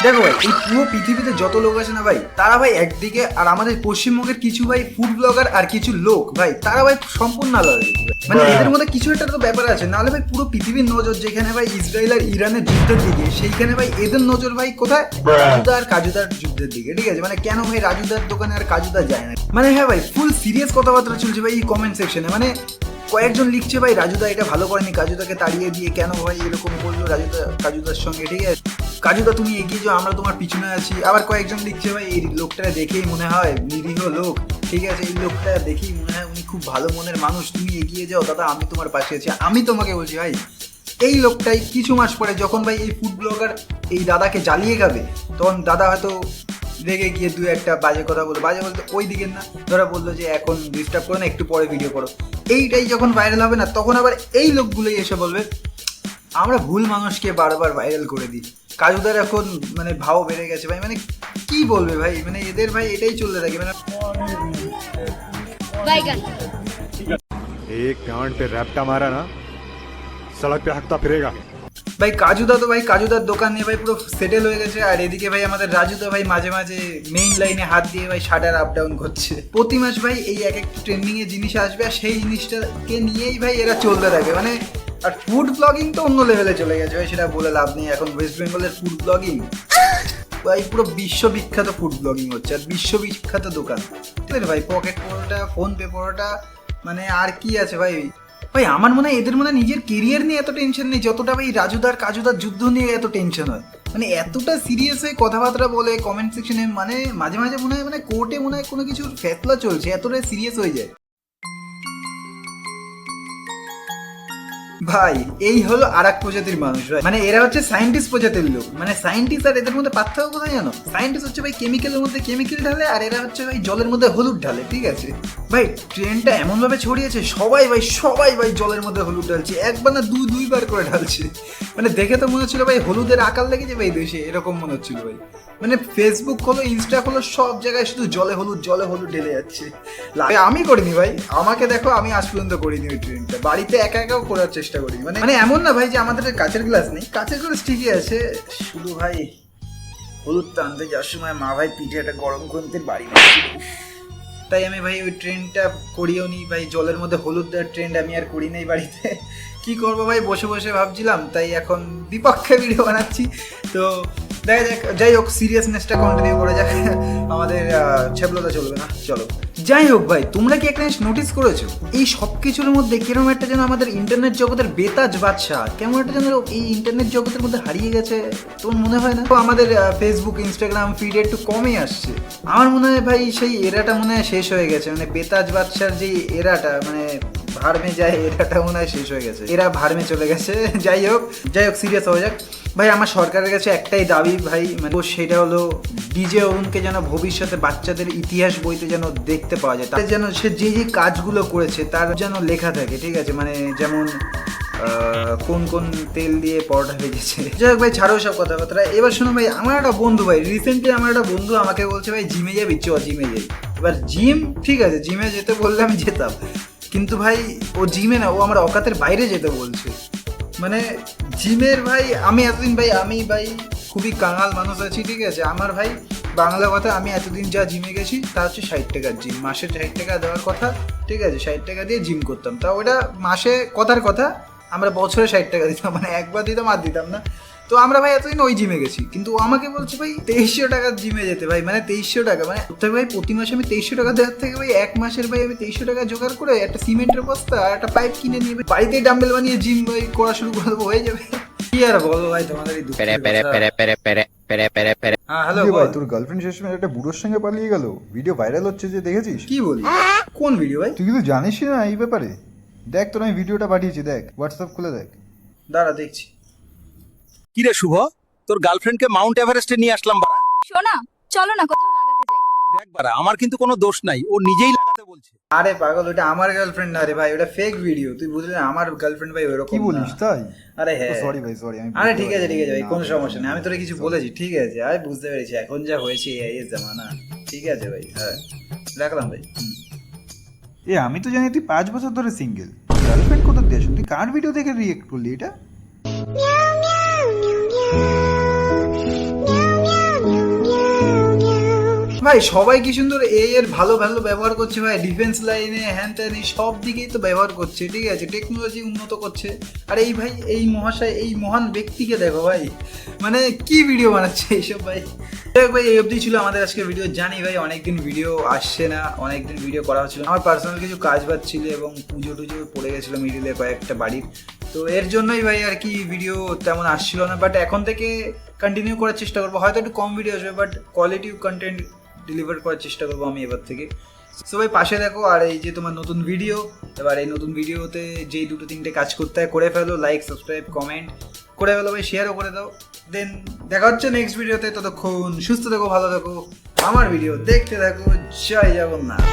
দেখো ভাই, এই পুরো পৃথিবীতে যত লোক আছে না ভাই, তারা ভাই একদিকে, আর আমাদের পশ্চিমবঙ্গের কিছু ভাই ফুড ব্লগার আর কিছু লোক ভাই, তারা ভাই সম্পূর্ণ আলাদা। মানে এদের মধ্যে কিছু একটা তো ব্যাপার আছে, নাহলে ভাই পুরো পৃথিবীর নজর যেখানে ভাই ইসরায়েল আর ইরানের যুদ্ধের দিকে, সেইখানে ভাই এদের নজর ভাই কোথায়? রাজুদা আর কাজুদার যুদ্ধের দিকে। ঠিক আছে, মানে কেন ভাই রাজুদার দোকানে আর কাজুদা যায় না? মানে হ্যাঁ ভাই, ফুল সিরিয়াস কথাবার্তা চলছে ভাই এই কমেন্ট সেকশনে। মানে কয়েকজন লিখছে ভাই রাজুদা এটা ভালো করেনি, কাজুদাকে তাড়িয়ে দিয়ে কেন ভাই এরকম করলো রাজুদা কাজুদার সঙ্গে। ঠিক আছে, কাজুদা তুমি এগিয়ে যাও, আমরা তোমার পিছনে আছি। আবার কয়েকজন লিখছে ভাই এই লোকটা দেখেই মনে হয় নিরীহ লোক, ঠিক আছে, এই লোকটা দেখেই মনে হয় উনি খুব ভালো মনের মানুষ, তুমি এগিয়ে যাও দাদা, আমি তোমার পাশে আছি। আমি তোমাকে বলছি ভাই, এই লোকটাই কিছু মাস পরে যখন ভাই এই ফুড ব্লগার এই দাদাকে জ্বালিয়ে খাবে, তখন দাদা হয়তো রেগে গিয়ে দু একটা বাজে কথা বলতো, বাজে বলতে ওই দিকের না, ধরা বললো যে এখন ডিস্টার্ব করো না, একটু পরে ভিডিও করো। এইটাই যখন ভাইরাল হবে না, তখন আবার এই লোকগুলোই এসে বলবে আমরা ভুল মানুষকে বারবার ভাইরাল করে দিই। কাজুদার এখন মানে ভাও বেড়ে গেছে ভাই, মানে কি বলবে ভাই, মানে এদের ভাই এটাই চলতে থাকে। মানে एक डांड पे रैप्टा मारा ना सड़क पे हकता फिरेगा। ভাই কাজুদা তো ভাই কাজুদার দোকান নিয়ে ভাই পুরো সেটেল হয়ে গেছে, আর এদিকে ভাই আমাদের রাজুদা ভাই মাঝে মাঝে মেইন লাইনে হাত দিয়ে ভাই শাটার আপ ডাউন করছে। প্রতি মাস ভাই এই এক একটা ট্রেন্ডিং এ জিনিস আসবে, আর সেই জিনিসটাকে নিয়েই ভাই এরা চলতে থাকে। মানে আর ফুড ব্লগিং তো অন্য লেভেলে চলে গেছে ভাই, সেটা বলে লাভ নেই। এখন ওয়েস্ট বেঙ্গলের ফুড ব্লগিং ভাই পুরো বিশ্ববিখ্যাত ফুড ব্লগিং হচ্ছে, আর বিশ্ববিখ্যাত দোকান ভাই, পকেট পরোটা, ফোন পে পরোটা, মানে আর কি আছে ভাই। ভাই আমার মনে হয় এদের মনে হয় নিজের কেরিয়ার নিয়ে এত টেনশন নেই যতটা ভাই রাজুদার কাজুদার যুদ্ধ নিয়ে এত টেনশন হয়। মানে এতটা সিরিয়াস হয়ে কথাবার্তা বলে কমেন্ট সেকশনে, মানে মাঝে মাঝে মনে হয় মানে কোর্টে মনে হয় কোনো কিছুর ফেসলা চলছে, এতটাই সিরিয়াস হয়ে যায় ভাই। এই হলো আর এক প্রজাতির মানুষ ভাই, মানে এরা হচ্ছে সায়েন্টিস্ট প্রজাতির লোক। মানে সায়েন্টিস্ট আর এদের মধ্যে পার্থক্য কোথায় জানো? সায়েন্টিস্ট হচ্ছে ভাই কেমিক্যালের মধ্যে কেমিক্যাল ঢালে, আর এরা হচ্ছে ভাই জলের মধ্যে হলুদ ঢালে। ঠিক আছে ভাই, ট্রেনটা এমন ভাবে ছড়িয়েছে, সবাই ভাই জলের মধ্যে হলুদ ঢালছে, একবার না দুইবার করে ঢালছে। মানে দেখে তো মনে হচ্ছিল ভাই হলুদের আকাল লেগেছে ভাই দেশে, এরকম মনে হচ্ছিল ভাই। মানে ফেসবুক খোলো, ইনস্টা খোলো, সব জায়গায় শুধু জলে হলুদ ঢেলে যাচ্ছে। আমি করিনি ভাই, আমাকে দেখো, আমি আজ পর্যন্ত করিনি ওই ট্রেনটা, বাড়িতে একা একাও করার চেষ্টা করি। মানে মানে এমন না ভাই যে আমাদের কাঁচের গ্লাস নেই, কাঁচের গ্লাস ঠিকই আছে, শুধু ভাই হলুদ টানতে যাওয়ার সময় মা ভাই পিঠে একটা গরম খুনতে বাড়ি মারছিল। তাই আমি ভাই ওই ট্রেনটা করিও নি ভাই, জলের মধ্যে হলুদ দেওয়ার ট্রেন্ড আমি আর করি নাই বাড়িতে। কি করবো ভাই, বসে বসে ভাবছিলাম, তাই এখন বিপক্ষে ভিডিও বানাচ্ছি। তো দেখা যাক, যাই হোক সিরিয়াসনেসটা কন্টিনিউ করে যাক, আমাদের ছেবলতা চলবে না। চলো যাই হোক ভাই, তোমরা কি একটা জিনিস নোটিস করেছো এই সব কিছুর মধ্যে কিরকম একটা যেন আমাদের ইন্টারনেট জগতের বেতাজ বাদশা কেমন একটা যেন এই ইন্টারনেট জগতের মধ্যে হারিয়ে গেছে? তোমার মনে হয় না? তো আমাদের ফেসবুক ইনস্টাগ্রাম ফিডে একটু কমই আসছে। আমার মনে হয় ভাই সেই এরাটা মনে হয় শেষ হয়ে গেছে, মানে বেতাজ বাদশার যে এরাটা, মানে ভার্মে যায় এরাটা মনে হয় শেষ হয়ে গেছে, এরা ভার্মে চলে গেছে। যাই হোক সিরিয়াস হয়ে যাক ভাই, আমার সরকারের কাছে একটাই দাবি ভাই, মানে সেটা হলো ডিজে অরুণকে যেন ভবিষ্যতে বাচ্চাদের ইতিহাস বইতে যেন দেখতে পাওয়া যায়, তার যেন সে যে যে কাজগুলো করেছে তার যেন লেখা থাকে। ঠিক আছে, মানে যেমন কোন কোন তেল দিয়ে পরোটা ভেজেছে। যাই হোক ভাই, ছাড়ো সব কথাবার্তা। এবার শোনো ভাই, আমার একটা বন্ধু ভাই, রিসেন্টলি আমার একটা বন্ধু আমাকে বলছে ভাই জিমে যাবি, জিমে যাই। এবার জিম, ঠিক আছে, জিমে যেতে বললে আমি যেতাম, কিন্তু ভাই ও জিমে না, ও আমার অকাতের বাইরে যেতে বলছে। মানে জিমের ভাই, আমি এতদিন ভাই, আমি ভাই খুবই কাঙাল মানুষ আছি। ঠিক আছে, আমার ভাই বাংলা কথা, আমি এতদিন যা জিমে গেছি তা হচ্ছে 60 টাকার জিম, মাসে 60 টাকা দেওয়ার কথা। ঠিক আছে, 60 টাকা দিয়ে জিম করতাম, তা ওটা মাসে কথার কথা, আমরা বছরে 60 টাকা দিতাম, মানে একবার দিতাম আর দিতাম না। তো আমরা ভাই এতদিন ওই জিমে গেছি, কিন্তু ও আমাকে বলছে ভাই 2300 টাকার জিমে যেতে। ভাই মানে 2300 টাকা, মানে ভাই প্রতি মাসে আমি 2300 টাকা দেওয়ার থেকে ভাই এক মাসের ভাই আমি 2300 টাকা জোগাড় করে একটা সিমেন্টের বস্তা আর একটা পাইপ কিনে নিয়ে বাড়িতেই ডাম্বেল বানিয়ে জিম ভাই করা শুরু করে দেবো, হয়ে যাবে। কি আর বলো ভাই তোমাদের এই হ্যাঁ হ্যালো ভাই, তোর গার্লফ্রেন্ড শেষমেশ একটা বুড়োর সঙ্গে পালিয়ে গেল, ভিডিও ভাইরাল হচ্ছে যে দেখেছিস? কি বলি, কোন ভিডিও ভাই? তুই কিন্তু জানিসই না এই ব্যাপারে? দেখ তোর আমি ভিডিওটা পাঠিয়েছি, দেখ হোয়াটসঅ্যাপ খুলে দেখ। দাঁড়া দেখছি। কি রে শুভ, তোর গার্লফ্রেন্ডকে মাউন্ট এভারেস্টে নিয়ে আসলাম বাড়া। শোনা, চলো না কোথাও লাগাতে যাই। দেখ বাড়া, আমার কিন্তু কোনো দোষ নাই, ও নিজেই লাগাতে বলছে। আরে পাগল, ওটা আমার গার্লফ্রেন্ড না রে ভাই, ওটা ফেক ভিডিও, তুই বুঝলি না? আমার গার্লফ্রেন্ড ভাই ওরকম কি বলিস তাই? আরে হ্যাঁ, সরি ভাই, সরি। আমি আরে ঠিক আছে ভাই, কোনো সমস্যা নেই, আমি তোরে কিছু বলেছি। ঠিক আছে, আরে বুঝতে পেরেছি এখন যা হয়েছে এই জামানা। ঠিক আছে ভাই, হ্যাঁ রাখলাম ভাই। আমি তো জানি তুই 5 বছর ধরে সিঙ্গেল, গার্লফ্রেন্ড কোথা দিয়ে আসুন? তুই কার ভিডিও দেখে রিয়েক্ট করলি এটা? ভাই সবাই কি সুন্দর এর ভালো ভালো ব্যবহার করছে ভাই, ডিফেন্স লাইনে হ্যান ত্যান এই সব দিকেই তো ব্যবহার করছে, ঠিক আছে, টেকনোলজি উন্নত করছে। আর এই ভাই এই মহাশয় এই মহান ব্যক্তিকে দেখো ভাই, মানে কি ভিডিও বানাচ্ছে এইসব ভাই। দেখ ভাই এই অবধি ছিল আমাদের আজকের ভিডিও। জানি ভাই অনেকদিন ভিডিও আসছে না, অনেকদিন ভিডিও করা হচ্ছিল, আমার পার্সোনাল কিছু কাজ বাজ ছিল এবং পুজো টুজো পড়ে গেছিলো মিডিলে কয়েকটা বাড়ির, তো এর জন্যই ভাই আর কি ভিডিও তেমন আসছিল না। বাট এখন থেকে কন্টিনিউ করার চেষ্টা করবো, হয়তো একটু কম ভিডিও আসবে বাট কোয়ালিটি কন্টেন্ট ডেলিভার করার চেষ্টা করবো আমি এবার থেকে। সবাই পাশে দেখো, আর এই যে তোমার নতুন ভিডিও, এবার এই নতুন ভিডিওতে যেই 2-3টে কাজ করতে হয় করে ফেলো, লাইক সাবস্ক্রাইব কমেন্ট করে ফেলো ভাই, শেয়ারও করে দাও। দেন দেখা হচ্ছে নেক্সট ভিডিওতে, ততক্ষণ সুস্থ থেকো, ভালো থেকো, আমার ভিডিও দেখতে থাকো। জয় জগন্নাথ।